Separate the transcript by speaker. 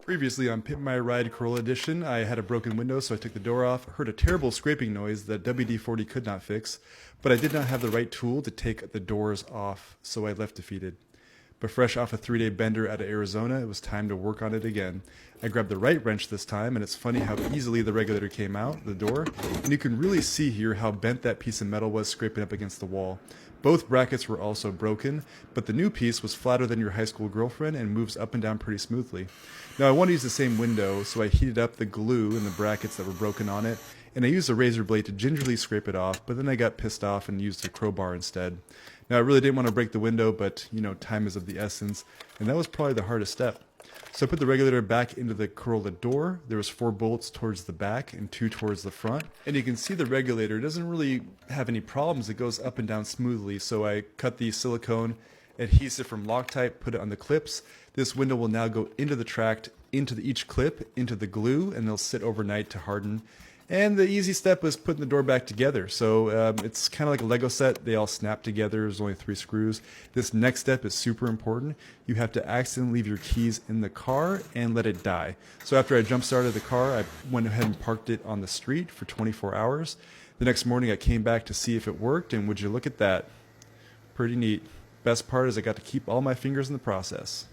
Speaker 1: Previously on Pimp My Ride Corolla Edition, I had a broken window, so I took the door off, heard a terrible scraping noise that WD-40 could not fix, but I did not have the right tool to take the doors off, so I left defeated. But fresh off a 3-day bender out of Arizona, it was time to work on it again. I grabbed the right wrench this time, and it's funny how easily the regulator came out the door, and you can really see here how bent that piece of metal was scraping up against the wall. Both brackets were also broken, but the new piece was flatter than your high school girlfriend and moves up and down pretty smoothly. Now I want to use the same window, so I heated up the glue in the brackets that were broken on it, and I used a razor blade to gingerly scrape it off, but then I got pissed off and used a crowbar instead. Now I really didn't want to break the window, but time is of the essence, and that was probably the hardest step. So I put the regulator back into the Corolla door. There was 4 bolts towards the back and 2 towards the front. And you can see the regulator doesn't really have any problems. It goes up and down smoothly. So I cut the silicone adhesive from Loctite, put it on the clips. This window will now go into the tract, into each clip, into the glue, and they'll sit overnight to harden. And the easy step was putting the door back together. So it's kind of like a Lego set. They all snap together. There's only 3 screws. This next step is super important. You have to accidentally leave your keys in the car and let it die. So after I jump started the car, I went ahead and parked it on the street for 24 hours. The next morning I came back to see if it worked, and would you look at that? Pretty neat. Best part is I got to keep all my fingers in the process.